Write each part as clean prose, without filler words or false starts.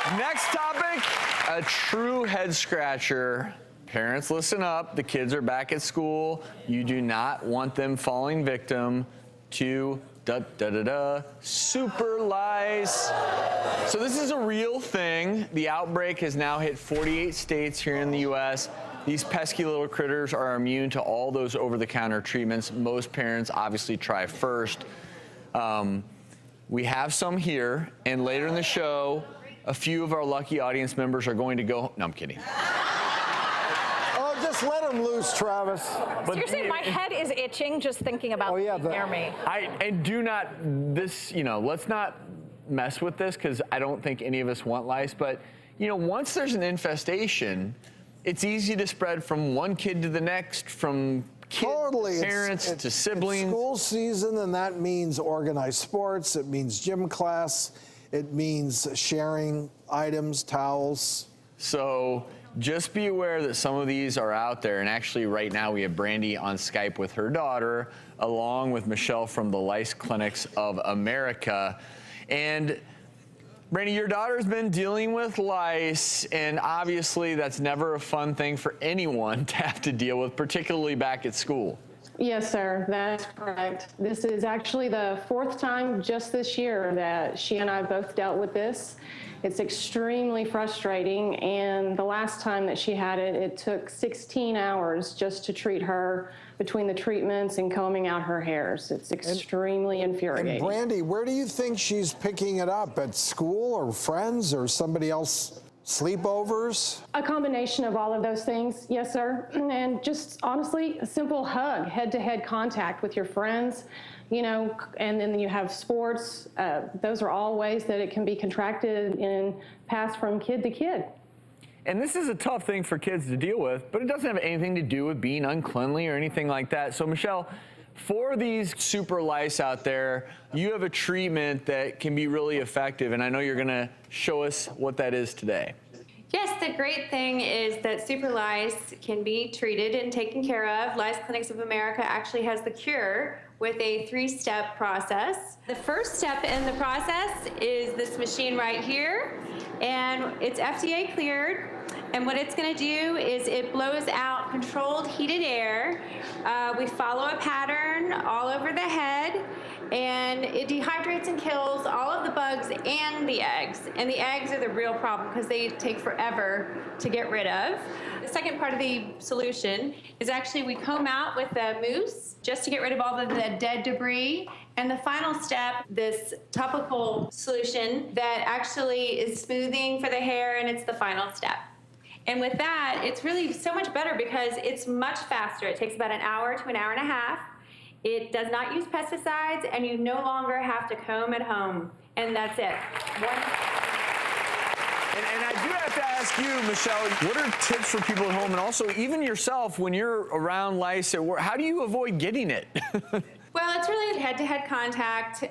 Next topic, a true head scratcher. Parents, listen up. The kids are back at school. You do not want them falling victim to super lice. So this is a real thing. The outbreak has now hit 48 states here in the U.S. These pesky little critters are immune to all those over-the-counter treatments most parents obviously try first. We have some here, and later in the show, a few of our lucky audience members are going to go. No, I'm kidding. Oh, just let them loose, Travis. But seriously, my head is itching just thinking about being near me. And do not, let's not mess with this because I don't think any of us want lice. But, once there's an infestation, it's easy to spread from one kid to the next, from kids, parents to siblings. It's school season, and that means organized sports. It means gym class. It means sharing items, towels. So just be aware that some of these are out there. And actually right now we have Brandy on Skype with her daughter, along with Michelle from the Lice Clinics of America. And Brandy, your daughter's been dealing with lice, and obviously that's never a fun thing for anyone to have to deal with, particularly back at school. Yes, sir, that's correct. This is actually the 4th time just this year that she and I both dealt with this. It's extremely frustrating, and the last time that she had it, it took 16 hours just to treat her between the treatments and combing out her hairs. It's extremely infuriating. And Brandy, where do you think she's picking it up? At school or friends or somebody else? Sleepovers? A combination of all of those things, yes, sir. And just honestly, a simple hug, head-to-head contact with your friends, and then you have sports. Those are all ways that it can be contracted and passed from kid to kid. And this is a tough thing for kids to deal with, but it doesn't have anything to do with being uncleanly or anything like that. So, Michelle, for these super lice out there, you have a treatment that can be really effective, and I know you're going to show us what that is today. Yes, the great thing is that super lice can be treated and taken care of. Lice Clinics of America actually has the cure with a 3-step process. The first step in the process is this machine right here, and it's FDA cleared. And what it's going to do is it blows out controlled heated air. We follow a pattern all over the head, and it dehydrates and kills all of the bugs and the eggs. And the eggs are the real problem because they take forever to get rid of. The second part of the solution is actually we comb out with a mousse just to get rid of all of the dead debris. And the final step, this topical solution that actually is smoothing for the hair, and it's the final step. And with that, it's really so much better because it's much faster. It takes about an hour to an hour and a half. It does not use pesticides, and you no longer have to comb at home. And that's it. And I do have to ask you, Michelle, what are tips for people at home, and also even yourself when you're around lice at work? How do you avoid getting it? Well, it's really head-to-head contact.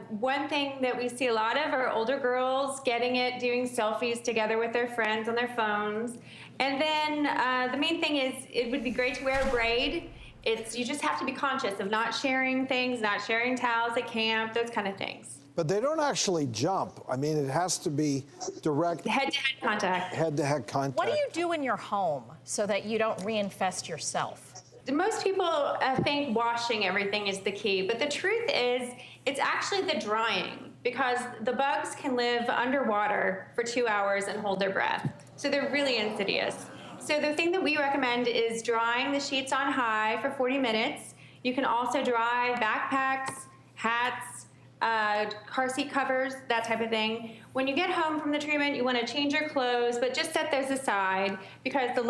One thing that we see a lot of are older girls getting it, doing selfies together with their friends on their phones. And then the main thing is it would be great to wear a braid. You just have to be conscious of not sharing things, not sharing towels at camp, those kind of things. But they don't actually jump. I mean, it has to be direct. Head-to-head contact. Head-to-head contact. What do you do in your home so that you don't reinfest yourself? Most people think washing everything is the key, but the truth is it's actually the drying, because the bugs can live underwater for 2 hours and hold their breath. So they're really insidious. So the thing that we recommend is drying the sheets on high for 40 minutes. You can also dry backpacks, hats, car seat covers, that type of thing. When you get home from the treatment, you want to change your clothes, but just set those aside because the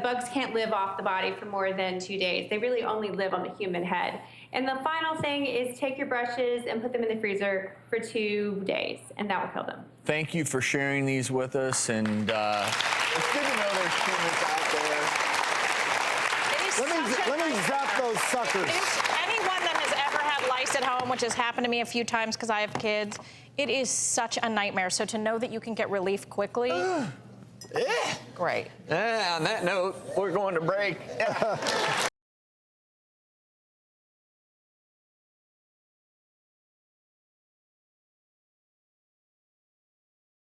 bugs can't live off the body for more than 2 days. They really only live on the human head. And the final thing is take your brushes and put them in the freezer for 2 days, and that will kill them. Thank you for sharing these with us, and it's good to know there's treatments out there. Let me zap those suckers. Anyone that has ever had lice at home, which has happened to me a few times because I have kids, it is such a nightmare. So to know that you can get relief quickly, great. On that note, we're going to break.